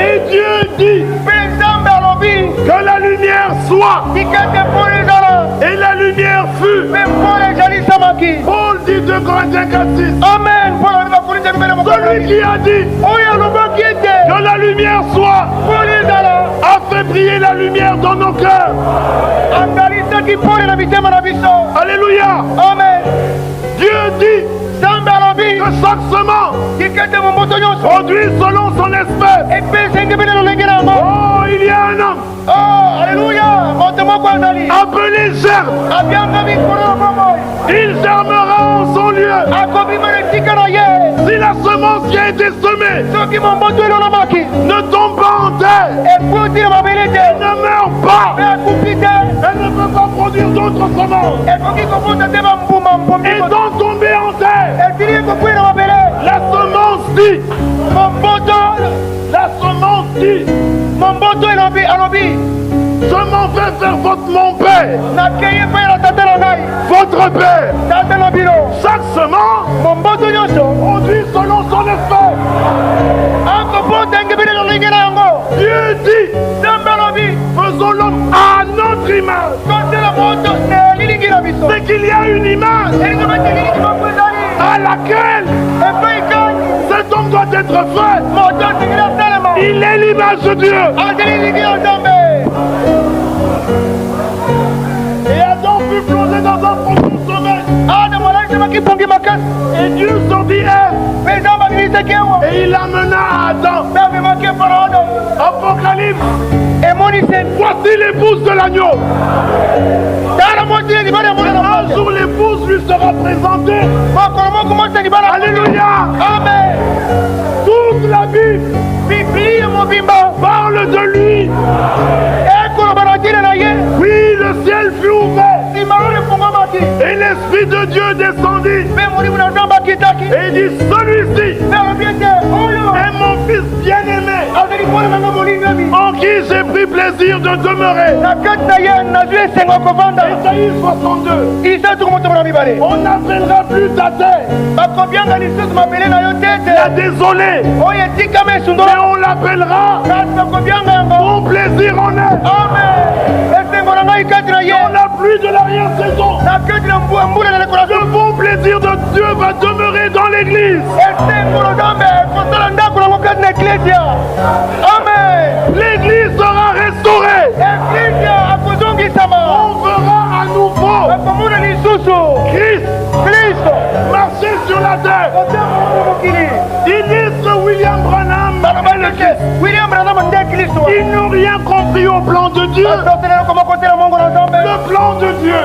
Et Dieu dit que la lumière soit. Et la lumière fut. Paul dit 2 Corinthiens 4:6. Amen. Celui qui a dit que la lumière soit a fait briller la lumière dans nos cœurs. Alléluia. Amen. Dieu dit que chaque semence produit selon son espèce. Oh, il y a un homme appelé germe. Il germera en son lieu. Si la semence qui a été semée ne tombe pas en terre, elle ne meurt pas, elle ne peut pas produire d'autres semences. Et donc tomber en terre, la semence dit, je m'en vais vers mon père, votre père. Chaque semence produit selon son espèce. Dieu dit, faisons l'homme à notre image. C'est qu'il y a une image à laquelle cet homme doit être fait. Il est l'image de Dieu. Et Adam fut plongé dans un profond sommeil. Et Dieu sortit et il amena à Adam. Apocalypse. Voici l'épouse de l'agneau. Un jour l'épouse lui sera présentée. Alléluia. Amen. Toute la Bible parle de lui. Oui, le ciel fut ouvert. Et l'Esprit de Dieu descendit. Et il dit, celui-ci est mon fils bien-aimé, en qui j'ai pris plaisir de demeurer. Isaïe 62. On n'appellera plus ta terre la désolée, mais on l'appellera mon plaisir en elle. On n'a plus de l'arrière-saison. Le bon plaisir de Dieu va demeurer dans l'église. Amen. L'église sera restaurée. On verra à nouveau Christ marcher sur la terre. Ministre William Branham est le Christ. Ils n'ont rien compris au plan de Dieu. Le plan de Dieu,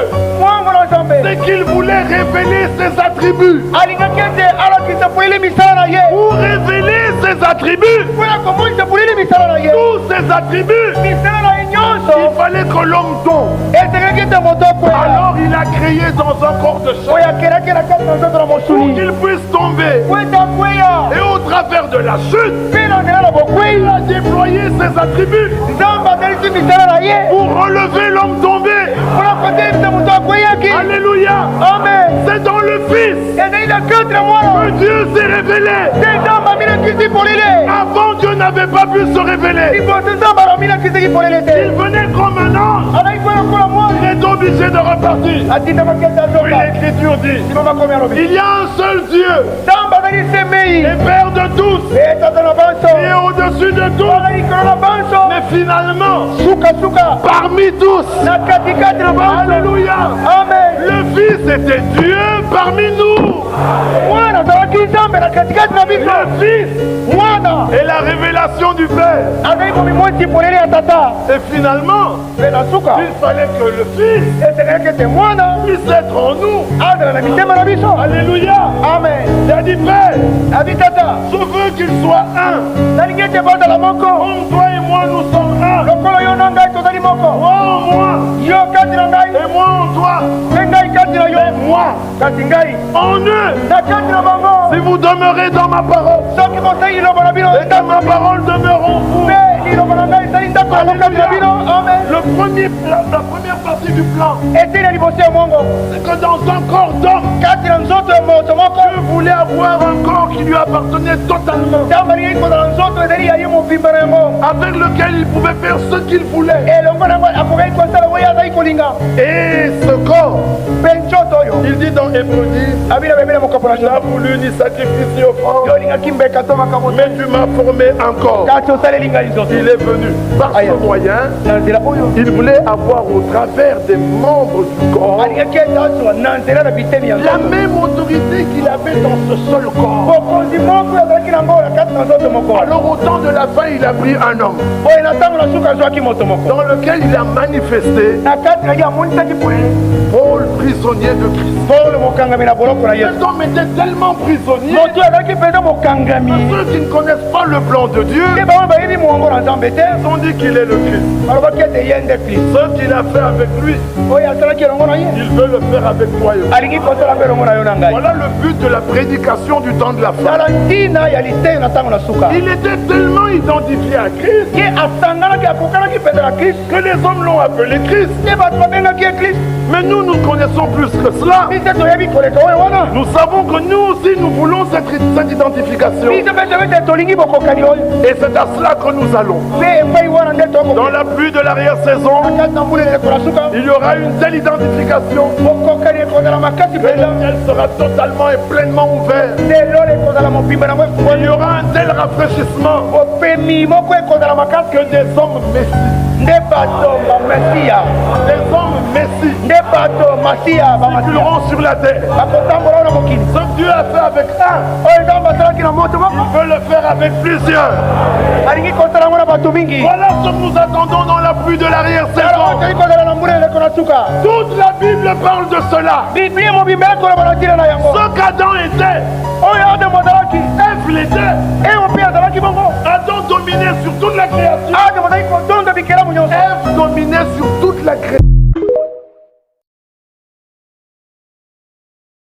c'est qu'il voulait révéler ses attributs. Pour révéler ses attributs, tous ses attributs, il fallait que l'homme tombe. Alors il a créé dans un corps de chair pour qu'il puisse tomber. Et au travers de la chute, il a déployé ses attributs pour relever l'homme tombé. Alléluia. Amen. C'est dans le Fils que Dieu s'est révélé. Avant, Dieu n'avait pas pu se révéler. Il venait comme un ange. Il est obligé de repartir. Oui, l'Écriture dit, il y a un seul Dieu, et Père de tous, et au-dessus de tous. Mais finalement, parmi tous, alléluia, Amen. le Fils était Dieu parmi nous. Le Fils est la révélation du Père. Et finalement, il fallait que le Fils puisse être en nous. Alléluia. Amen. Il a dit, Père, je veux qu'il soit un. Comme toi et moi, nous sommes un. Toi en moi. Et moi en toi. Et moi en eux. Si vous demeurez dans ma parole, et dans ma parole demeureront vous. Le premier plan, la première partie du plan, c'est que dans un corps d'homme, Dieu voulait avoir un corps qui lui appartenait totalement. avec lequel il pouvait faire ce qu'il voulait. Et ce corps, il dit dans Hébreux 10, tu n'as voulu ni sacrifice ni offrande, mais tu m'as formé encore. Il est venu par ce moyen. Il voulait avoir au travers des membres du corps la même autorité qu'il avait dans ce seul corps. Alors au temps de la fin, il a pris un homme dans lequel il a manifesté Paul, prisonnier de Christ. Cet homme était tellement prisonnier que ceux qui ne connaissent pas le plan de Dieu, ils ont dit qu'il est le Christ. Ce qu'il a fait avec lui, il veut le faire avec toi et moi. Voilà le but de la prédication du temps de la fin. Il était tellement identifié à Christ que les hommes l'ont appelé Christ. Mais nous connaissons plus que cela. Nous savons que nous aussi nous voulons cette identification. Et c'est à cela que nous allons. Dans la pluie de l'arrière-saison, il y aura une telle identification qu'elle sera totalement et pleinement ouverte. Il y aura un tel rafraîchissement que des hommes messie circuleront sur la terre. Ce que Dieu a fait avec un, il veut le faire avec plusieurs. Voilà ce que nous attendons dans la pluie de l'arrière-saison. Toute la Bible parle de cela. Ce qu'Adam était, Ève l'était. Adam dominait sur toute la création. Ève dominait sur toute la création.